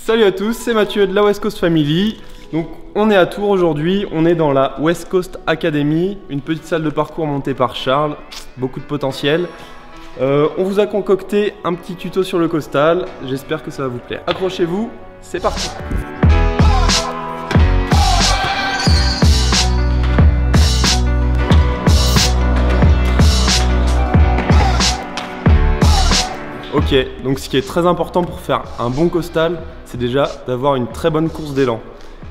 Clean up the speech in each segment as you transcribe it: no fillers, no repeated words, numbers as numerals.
Salut à tous, c'est Mathieu de la West Coast Family. Donc on est à Tours aujourd'hui, on est dans la West Coast Academy, une petite salle de parcours montée par Charles, beaucoup de potentiel. On vous a concocté un petit tuto sur le costal, j'espère que ça va vous plaire. Accrochez-vous, c'est parti. Ok, donc ce qui est très important pour faire un bon costal, c'est déjà d'avoir une très bonne course d'élan.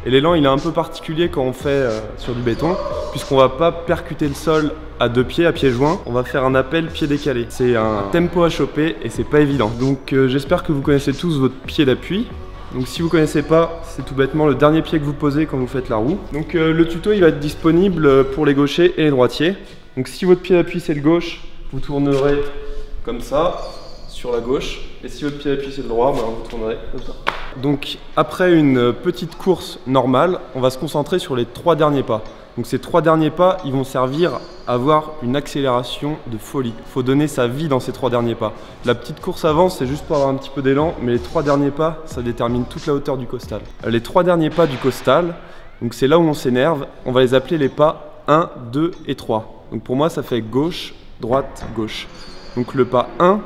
Et l'élan, il est un peu particulier quand on fait sur du béton, puisqu'on va pas percuter le sol à deux pieds, à pieds joints, on va faire un appel pied décalé. C'est un tempo à choper et c'est pas évident. Donc j'espère que vous connaissez tous votre pied d'appui. Donc si vous connaissez pas, c'est tout bêtement le dernier pied que vous posez quand vous faites la roue. Donc le tuto, il va être disponible pour les gauchers et les droitiers. Donc si votre pied d'appui c'est le gauche, vous tournerez comme ça, sur la gauche, et si votre pied d'appui c'est le droit, ben vous tournerez comme ça. Donc après une petite course normale, on va se concentrer sur les 3 derniers pas. Donc ces 3 derniers pas, ils vont servir à avoir une accélération de folie. Il faut donner sa vie dans ces 3 derniers pas. La petite course avant, c'est juste pour avoir un petit peu d'élan, mais les 3 derniers pas, ça détermine toute la hauteur du costal. Les 3 derniers pas du costal, donc c'est là où on s'énerve, on va les appeler les pas 1, 2 et 3. Donc pour moi, ça fait gauche, droite, gauche. Donc le pas 1,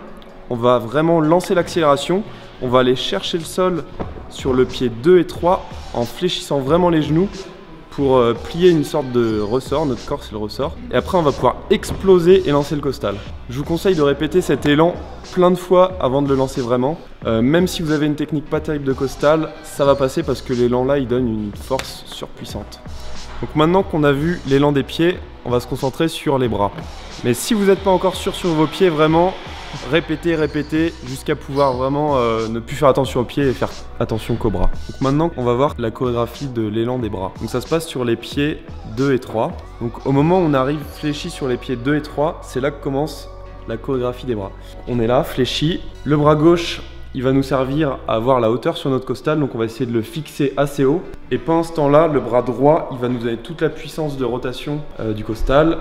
on va vraiment lancer l'accélération, on va aller chercher le sol sur le pied 2 et 3 en fléchissant vraiment les genoux pour plier une sorte de ressort, notre corps c'est le ressort. Et après on va pouvoir exploser et lancer le costal. Je vous conseille de répéter cet élan plein de fois avant de le lancer vraiment. Même si vous avez une technique pas terrible de costal, ça va passer parce que l'élan là il donne une force surpuissante. Donc maintenant qu'on a vu l'élan des pieds, on va se concentrer sur les bras. Mais si vous n'êtes pas encore sûr sur vos pieds, vraiment, répétez, répétez, jusqu'à pouvoir vraiment ne plus faire attention aux pieds et faire attention qu'aux bras. Donc maintenant, on va voir la chorégraphie de l'élan des bras. Donc ça se passe sur les pieds 2 et 3. Donc au moment où on arrive fléchi sur les pieds 2 et 3, c'est là que commence la chorégraphie des bras. On est là, fléchi. Le bras gauche, il va nous servir à avoir la hauteur sur notre costal, donc on va essayer de le fixer assez haut. Et pendant ce temps-là, le bras droit, il va nous donner toute la puissance de rotation du costal.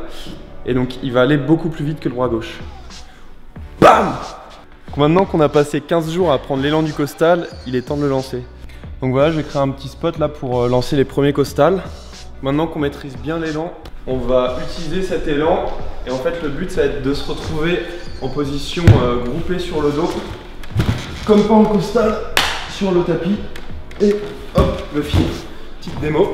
Et donc il va aller beaucoup plus vite que le bras gauche. Bam! Donc maintenant qu'on a passé 15 jours à apprendre l'élan du costal, il est temps de le lancer. Donc voilà, je vais créer un petit spot là pour lancer les premiers costals. Maintenant qu'on maîtrise bien l'élan, on va utiliser cet élan. Et en fait, le but, ça va être de se retrouver en position groupée sur le dos. Comme pas en costal, sur le tapis. Et hop, le fil. Petite démo.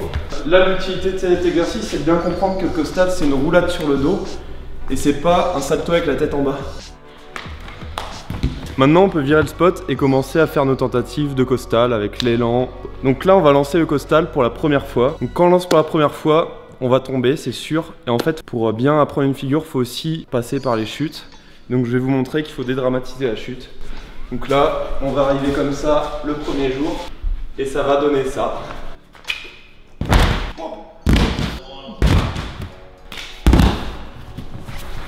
Là, l'utilité de cet exercice, c'est de bien comprendre que le costal, c'est une roulade sur le dos. Et c'est pas un salto avec la tête en bas. Maintenant, on peut virer le spot et commencer à faire nos tentatives de costal avec l'élan. Donc là, on va lancer le costal pour la première fois. Donc quand on lance pour la première fois, on va tomber, c'est sûr. Et en fait, pour bien apprendre une figure, il faut aussi passer par les chutes. Donc je vais vous montrer qu'il faut dédramatiser la chute. Donc là, on va arriver comme ça le premier jour. Et ça va donner ça.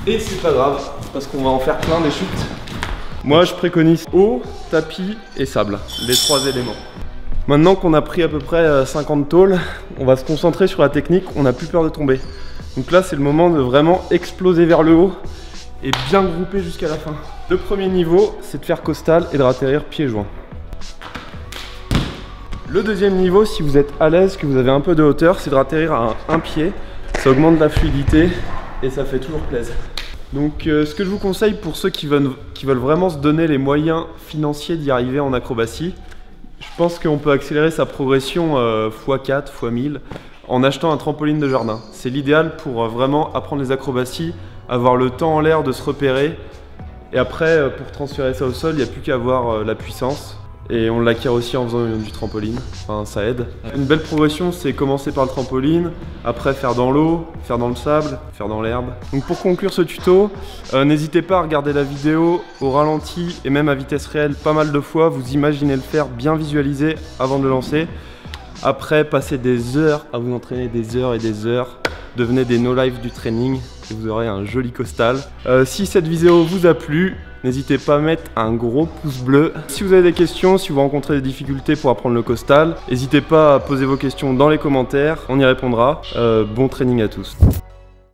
Et c'est pas grave, parce qu'on va en faire plein des chutes. Moi, je préconise eau, tapis et sable, les 3 éléments. Maintenant qu'on a pris à peu près 50 tôles, on va se concentrer sur la technique, on n'a plus peur de tomber. Donc là, c'est le moment de vraiment exploser vers le haut et bien grouper jusqu'à la fin. Le premier niveau, c'est de faire costal et de ratterrir pieds joints. Le deuxième niveau, si vous êtes à l'aise, que vous avez un peu de hauteur, c'est de ratterrir à un pied. Ça augmente la fluidité et ça fait toujours plaisir. Donc ce que je vous conseille pour ceux qui veulent vraiment se donner les moyens financiers d'y arriver en acrobatie, je pense qu'on peut accélérer sa progression x4, x1000 en achetant un trampoline de jardin. C'est l'idéal pour vraiment apprendre les acrobaties, avoir le temps en l'air de se repérer. Et après, pour transférer ça au sol, il n'y a plus qu'à avoir la puissance. Et on l'acquiert aussi en faisant du trampoline, enfin ça aide. Une belle progression, c'est commencer par le trampoline, après faire dans l'eau, faire dans le sable, faire dans l'herbe. Donc pour conclure ce tuto, n'hésitez pas à regarder la vidéo au ralenti et même à vitesse réelle pas mal de fois. Vous imaginez le faire bien visualisé avant de le lancer. Après, passez des heures à vous entraîner, des heures et des heures. Devenez des no-life du training et vous aurez un joli costal. Si cette vidéo vous a plu, n'hésitez pas à mettre un gros pouce bleu. Si vous avez des questions, si vous rencontrez des difficultés pour apprendre le costal, n'hésitez pas à poser vos questions dans les commentaires, on y répondra. Bon training à tous.